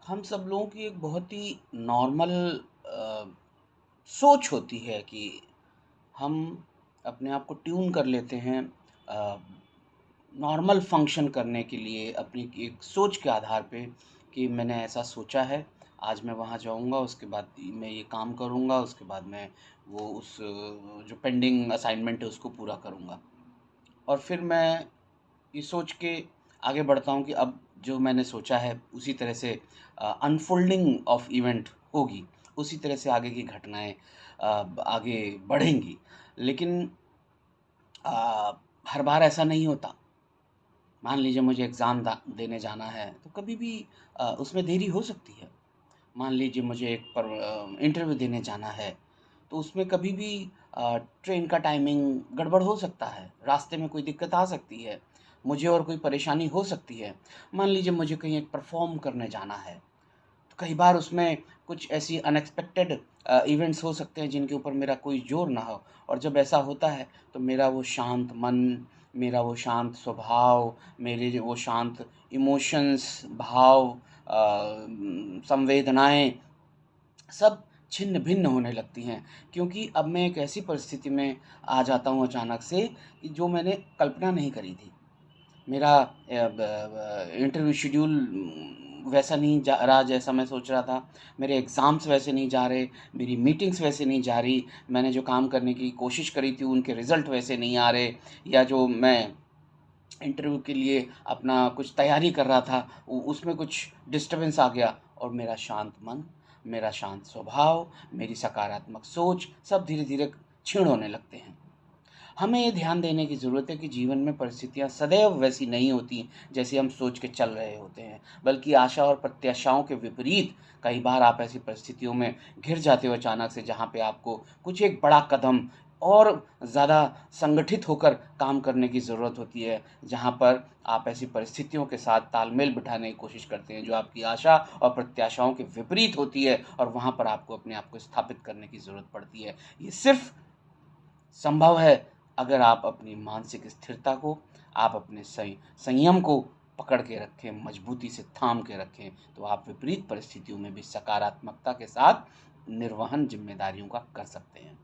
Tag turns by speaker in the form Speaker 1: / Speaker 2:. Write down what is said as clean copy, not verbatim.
Speaker 1: हम सब लोगों की एक बहुत ही नॉर्मल सोच होती है कि हम अपने आप को ट्यून कर लेते हैं अ, नॉर्मल फंक्शन करने के लिए अपनी एक सोच के आधार पे कि मैंने ऐसा सोचा है, आज मैं वहाँ जाऊँगा, उसके बाद मैं ये काम करूँगा, उसके बाद मैं वो उस जो पेंडिंग असाइनमेंट है उसको पूरा करूँगा। और फिर मैं ये सोच के आगे बढ़ता हूँ कि अब जो मैंने सोचा है उसी तरह से अनफ़ोल्डिंग ऑफ इवेंट होगी, उसी तरह से आगे की घटनाएँ आगे बढ़ेंगी। लेकिन अ, हर बार ऐसा नहीं होता। मान लीजिए मुझे एग्ज़ाम देने जाना है, तो कभी भी उसमें देरी हो सकती है। मान लीजिए मुझे एक इंटरव्यू देने जाना है, तो उसमें कभी भी ट्रेन का टाइमिंग गड़बड़ हो सकता है, रास्ते में कोई दिक्कत आ सकती है, मुझे और कोई परेशानी हो सकती है। मान लीजिए मुझे कहीं एक परफ़ॉर्म करने जाना है, तो कई बार उसमें कुछ ऐसी अनएक्सपेक्टेड इवेंट्स हो सकते हैं जिनके ऊपर मेरा कोई ज़ोर ना हो और जब ऐसा होता है, तो मेरा वो शांत मन, मेरा वो शांत स्वभाव, मेरे जो वो शांत इमोशंस, भाव संवेदनाएँ सब छिन्न-भिन्न होने लगती हैं क्योंकि अब मैं एक ऐसी परिस्थिति में आ जाता हूँ अचानक से कि जो मैंने कल्पना नहीं करी थी। मेरा ब ब इंटरव्यू शेड्यूल वैसा नहीं जा रहा जैसा मैं सोच रहा था। मेरे एग्ज़ाम्स वैसे नहीं जा रहे, मेरी मीटिंग्स वैसे नहीं जा रही, मैंने जो काम करने की कोशिश करी थी उनके रिज़ल्ट वैसे नहीं आ रहे या जो मैं इंटरव्यू के लिए अपना कुछ तैयारी कर रहा था, उ उसमें कुछ डिस्टर्बेंस आ गया और मेरा शांत मन, मेरा शांत स्वभाव, मेरी सकारात्मक सोच सब धीरे-धीरे क्षीण होने लगते हैं। हमें ये ध्यान देने की ज़रूरत है कि जीवन में परिस्थितियाँ सदैव वैसी नहीं होती, जैसी हम सोच के चल रहे होते हैं, बल्कि आशा और प्रत्याशाओं के विपरीत कई बार आप ऐसी परिस्थितियों में घिर जाते हो अचानक से, जहाँ पे आपको कुछ एक बड़ा कदम और ज़्यादा संगठित होकर काम करने की ज़रूरत होती है, जहाँ पर आप ऐसी परिस्थितियों के साथ तालमेल बिठाने की कोशिश करते हैं, जो आपकी आशा और प्रत्याशाओं के विपरीत होती है और वहाँ पर आपको अपने आप को स्थापित करने की ज़रूरत पड़ती है। ये सिर्फ़ संभव है अगर आप अपनी मानसिक स्थिरता को, आप अपने संयम को पकड़ के रखें, मजबूती से थाम के रखें, तो आप विपरीत परिस्थितियों में भी सकारात्मकता के साथ निर्वहन ज़िम्मेदारियों का कर सकते हैं।